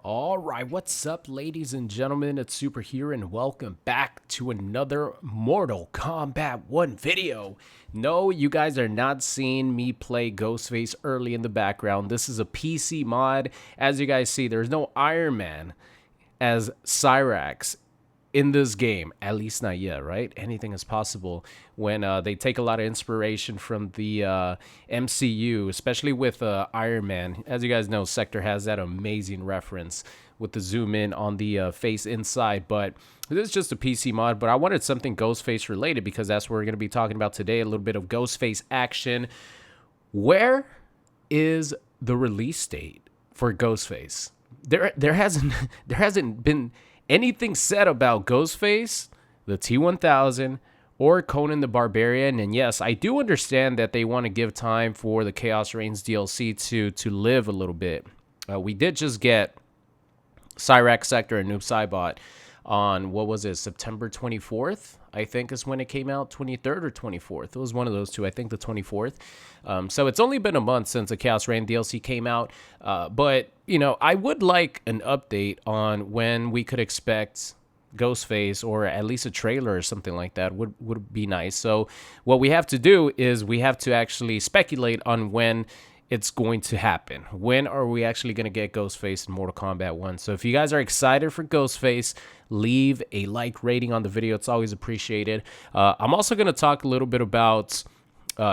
All right, what's up, ladies and gentlemen? It's Super here, and welcome back to another Mortal Kombat 1 video. No, you guys are not seeing me play Ghostface early in the background. This is a PC mod. As you guys see, there's no Iron Man as Cyrax in this game, at least not yet, right? Anything is possible when they take a lot of inspiration from the MCU, especially with Iron Man. As you guys know, Sector has that amazing reference with the zoom in on the face inside, but this is just a PC mod, but I wanted something Ghostface related because that's what we're going to be talking about today, a little bit of Ghostface action. Where is the release date for Ghostface? There hasn't been anything said about Ghostface, the T-1000, or Conan the Barbarian. And yes, I do understand that they want to give time for the Chaos Reigns DLC to live a little bit. We did just get Cyrax Sector and Noob Saibot on, what was it, September 24th, I think is when it came out, 23rd or 24th. It was one of those two, I think the 24th. So it's only been a month since the Chaos Reign DLC came out. But, you know, I would like an update on when we could expect Ghostface, or at least a trailer or something like that would be nice. So what we have to do is we have to actually speculate on when it's going to happen. When are we actually going to get Ghostface in Mortal Kombat 1? So if you guys are excited for Ghostface, leave a like rating on the video. It's always appreciated. I'm also going to talk a little bit about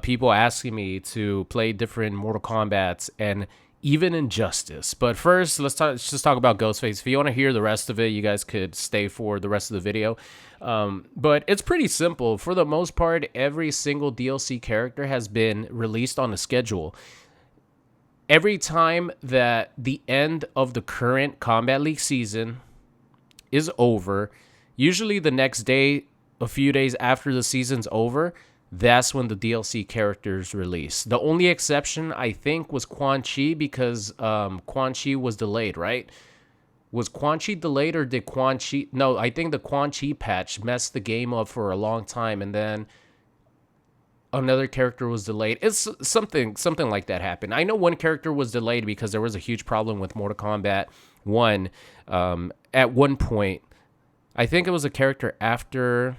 people asking me to play different Mortal Kombats and even Injustice. But first, let's just talk about Ghostface. If you want to hear the rest of it, you guys could stay for the rest of the video. But it's pretty simple. For the most part, every single DLC character has been released on a schedule. Every time that the end of the current Combat League season is over, usually the next day, a few days after the season's over, that's when the DLC characters release. The only exception, I think, was Quan Chi, because Quan Chi was delayed, right? Was Quan Chi delayed, or did Quan Chi... No, I think the Quan Chi patch messed the game up for a long time, and then another character was delayed. It's something like that happened. I know one character was delayed because there was a huge problem with Mortal Kombat 1 at one point. I think it was a character after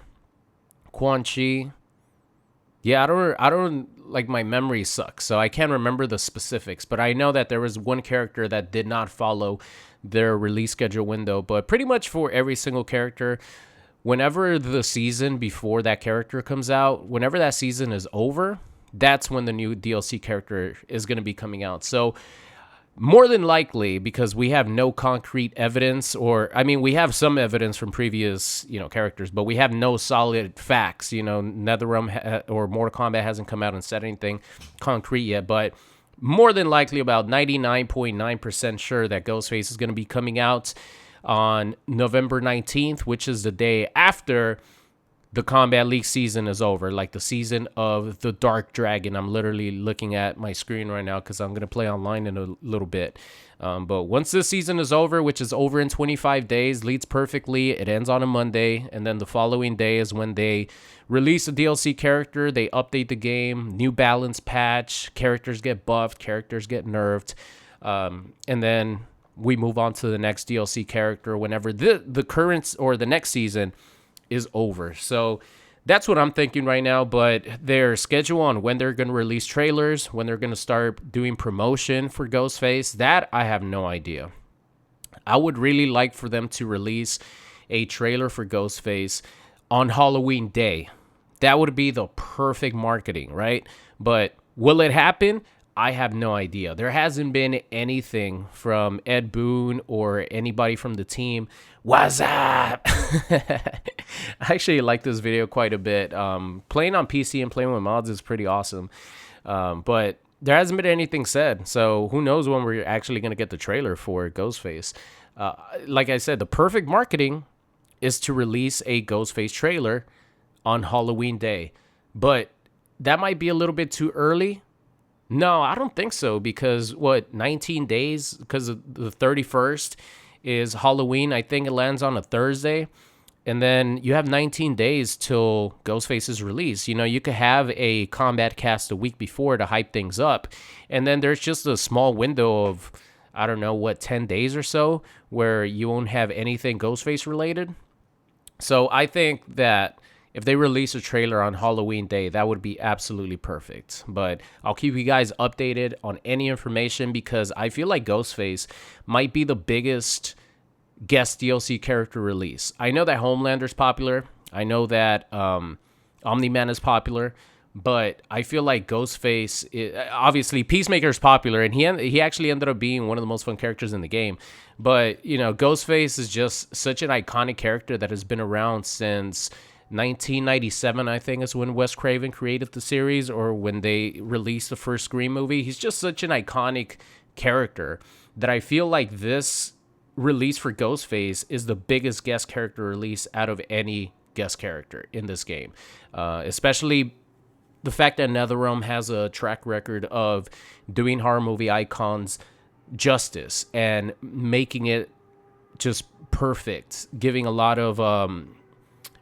Quan Chi. Yeah, I don't like, my memory sucks, so I can't remember the specifics, but I know that there was one character that did not follow their release schedule window. But pretty much for every single character, whenever the season before that character comes out, whenever that season is over, that's when the new DLC character is going to be coming out. So more than likely, because we have no concrete evidence, or I mean, we have some evidence from previous, characters, but we have no solid facts. NetherRealm or Mortal Kombat hasn't come out and said anything concrete yet, but more than likely, about 99.9% sure that Ghostface is going to be coming out on November 19th, which is the day after the Combat League season is over, like the season of the Dark Dragon. I'm literally looking at my screen right now because I'm going to play online in a little bit. But once this season is over, which is over in 25 days, leads perfectly. It ends on a Monday, and then the following day is when they release a DLC character. They update the game, new balance patch, characters get buffed, characters get nerfed, and then we move on to the next DLC character whenever the current or the next season is over. So that's what I'm thinking right now. But their schedule on when they're going to release trailers, when they're going to start doing promotion for Ghostface, that I have no idea. I would really like for them to release a trailer for Ghostface on Halloween Day. That would be the perfect marketing, right? But will it happen? I have no idea. There hasn't been anything from Ed Boon or anybody from the team. What's up? I actually like this video quite a bit. Playing on PC and playing with mods is pretty awesome. But there hasn't been anything said. So who knows when we're actually going to get the trailer for Ghostface. Like I said, the perfect marketing is to release a Ghostface trailer on Halloween Day. But that might be a little bit too early. No, I don't think so, because 19 days, because the 31st is Halloween. I think it lands on a Thursday. And then you have 19 days till Ghostface's release. You could have a combat cast a week before to hype things up. And then there's just a small window of I don't know what, 10 days or so, where you won't have anything Ghostface related. So I think that if they release a trailer on Halloween Day, that would be absolutely perfect. But I'll keep you guys updated on any information, because I feel like Ghostface might be the biggest guest DLC character release. I know that Homelander's popular. I know that Omni-Man is popular. But I feel like Ghostface, obviously Peacemaker is popular, and he actually ended up being one of the most fun characters in the game. But, you know, Ghostface is just such an iconic character that has been around since 1997, I think, is when Wes Craven created the series, or when they released the first Scream movie. He's just such an iconic character that I feel like this release for Ghostface is the biggest guest character release out of any guest character in this game. Especially the fact that NetherRealm has a track record of doing horror movie icons justice and making it just perfect, giving a lot of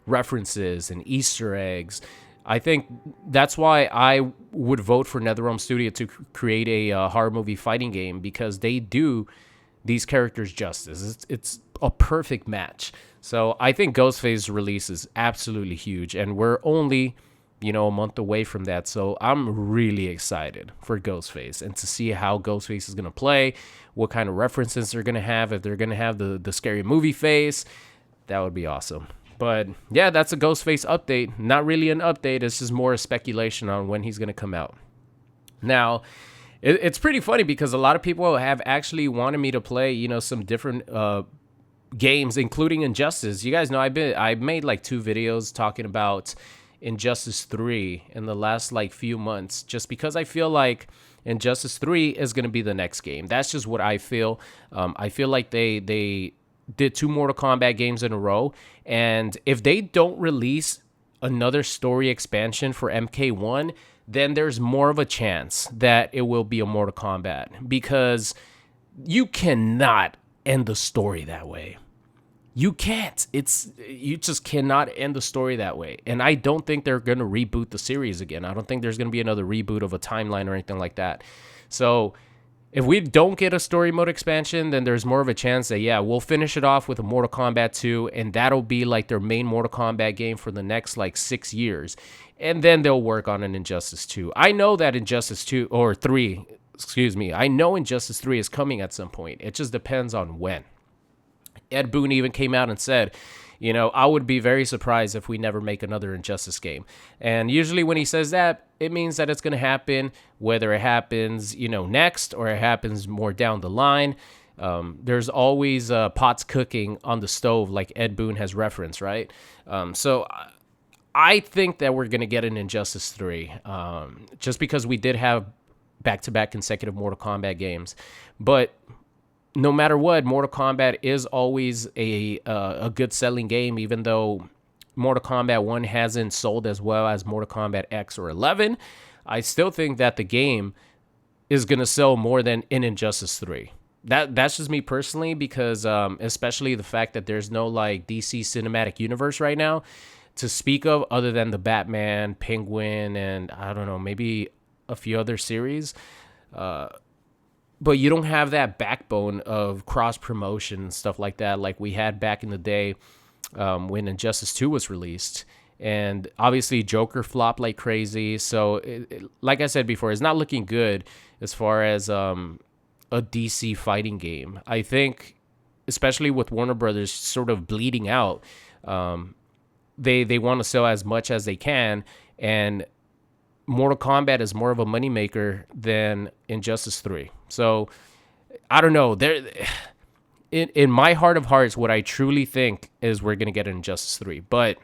references and Easter eggs. I think that's why I would vote for NetherRealm Studio to create a horror movie fighting game, because they do these characters justice. It's a perfect match. So I think Ghostface's release is absolutely huge, and we're only, you know, a month away from that. So I'm really excited for Ghostface and to see how Ghostface is going to play, what kind of references they're going to have. If they're going to have the scary movie face, that would be awesome. But yeah, that's a Ghostface update. Not really an update. It's just more a speculation on when he's going to come out. Now, it's pretty funny because a lot of people have actually wanted me to play, you know, some different games, including Injustice. You guys know I made like 2 videos talking about Injustice 3 in the last like few months, just because I feel like Injustice 3 is going to be the next game. That's just what I feel. I feel like they did 2 Mortal Kombat games in a row, and if they don't release another story expansion for MK1, then there's more of a chance that it will be a Mortal Kombat, because you cannot end the story that way. You can't. You just cannot end the story that way. And I don't think they're going to reboot the series again. I don't think there's going to be another reboot of a timeline or anything like that. So if we don't get a story mode expansion, then there's more of a chance that, yeah, we'll finish it off with a Mortal Kombat 2, and that'll be like their main Mortal Kombat game for the next like 6 years. And then they'll work on an Injustice 2. I know that Injustice 2 or 3, excuse me. I know Injustice 3 is coming at some point. It just depends on when. Ed Boon even came out and said, you know, I would be very surprised if we never make another Injustice game. And usually when he says that, it means that it's going to happen, whether it happens, you know, next or it happens more down the line. There's always pots cooking on the stove, like Ed Boon has referenced, right? So I think that we're going to get an Injustice 3, just because we did have back-to-back consecutive Mortal Kombat games. But no matter what, Mortal Kombat is always a good selling game, even though Mortal Kombat 1 hasn't sold as well as Mortal Kombat X or 11. I still think that the game is going to sell more than in Injustice 3. That's just me personally, because especially the fact that there's no like DC cinematic universe right now to speak of, other than the Batman, Penguin, and I don't know, maybe a few other series. But you don't have that backbone of cross promotion and stuff like that, like we had back in the day when Injustice 2 was released. And obviously Joker flopped like crazy. So like I said before, it's not looking good as far as a DC fighting game. I think, especially with Warner Brothers sort of bleeding out, they want to sell as much as they can. And Mortal Kombat is more of a moneymaker than Injustice 3. So I don't know. In my heart of hearts, what I truly think is we're going to get an Injustice 3. But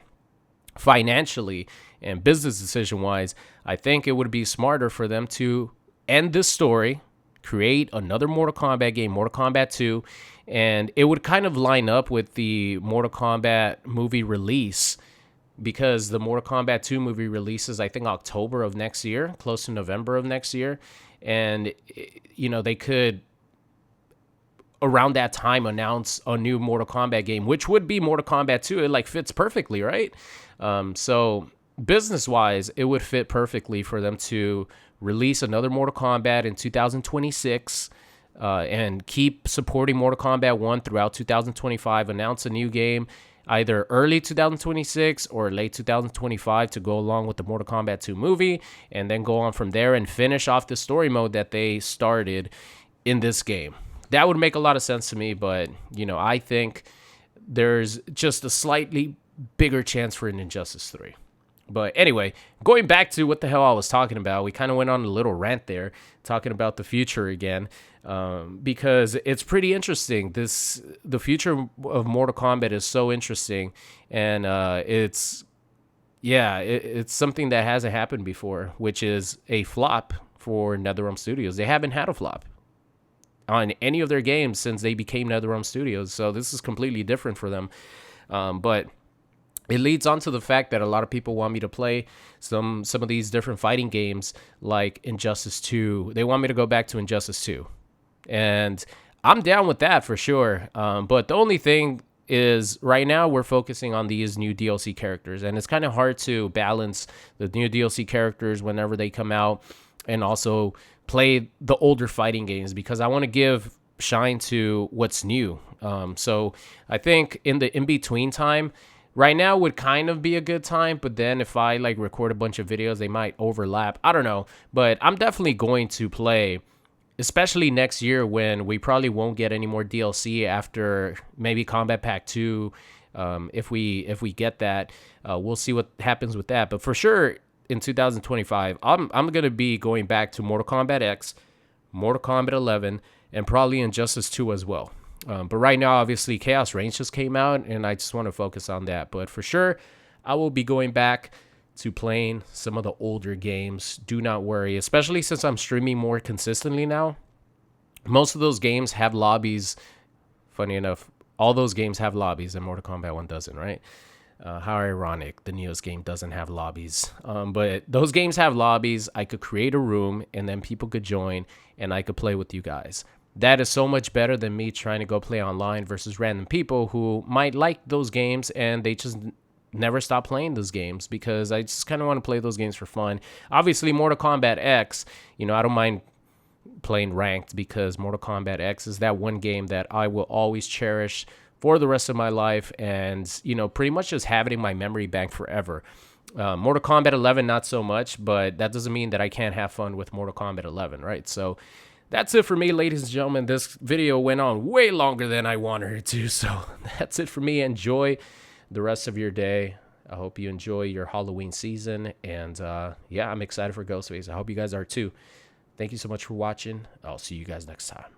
financially and business decision wise, I think it would be smarter for them to end this story, create another Mortal Kombat game, Mortal Kombat 2, and it would kind of line up with the Mortal Kombat movie release, because the Mortal Kombat 2 movie releases, I think, October of next year, close to November of next year. And, you know, they could, around that time, announce a new Mortal Kombat game, which would be Mortal Kombat 2. It, like, fits perfectly, right? So, business-wise, it would fit perfectly for them to release another Mortal Kombat in 2026, and keep supporting Mortal Kombat 1 throughout 2025. Announce a new game either early 2026 or late 2025 to go along with the Mortal Kombat 2 movie, and then go on from there and finish off the story mode that they started in this game. That would make a lot of sense to me, but, I think there's just a slightly bigger chance for an Injustice 3. But anyway, going back to what the hell I was talking about, we kind of went on a little rant there, talking about the future again, because it's pretty interesting. The future of Mortal Kombat is so interesting, and it's something that hasn't happened before, which is a flop for NetherRealm Studios. They haven't had a flop on any of their games since they became NetherRealm Studios, so this is completely different for them. But it leads on to the fact that a lot of people want me to play some of these different fighting games like Injustice 2. They want me to go back to Injustice 2. And I'm down with that for sure. But the only thing is right now we're focusing on these new DLC characters. And it's kind of hard to balance the new DLC characters whenever they come out and also play the older fighting games, because I want to give shine to what's new. So I think in the in-between time, right now would kind of be a good time, but then if I record a bunch of videos, they might overlap. I don't know, but I'm definitely going to play, especially next year when we probably won't get any more DLC after maybe Combat Pack 2. If we get that, we'll see what happens with that. But for sure, in 2025, I'm going to be going back to Mortal Kombat X, Mortal Kombat 11, and probably Injustice 2 as well. But right now, obviously, Chaos Reigns just came out, and I just want to focus on that. But for sure, I will be going back to playing some of the older games. Do not worry, especially since I'm streaming more consistently now. Most of those games have lobbies. Funny enough, all those games have lobbies, and Mortal Kombat 1 doesn't, right? How ironic, the Neos game doesn't have lobbies. But those games have lobbies. I could create a room, and then people could join, and I could play with you guys. That is so much better than me trying to go play online versus random people who might like those games and they just never stop playing those games, because I just kind of want to play those games for fun. Obviously, Mortal Kombat X, I don't mind playing ranked, because Mortal Kombat X is that one game that I will always cherish for the rest of my life, and, pretty much just have it in my memory bank forever. Mortal Kombat 11, not so much, but that doesn't mean that I can't have fun with Mortal Kombat 11, right? So that's it for me, ladies and gentlemen. This video went on way longer than I wanted it to, so that's it for me. Enjoy the rest of your day. I hope you enjoy your Halloween season, and I'm excited for Ghostface. I hope you guys are too. Thank you so much for watching. I'll see you guys next time.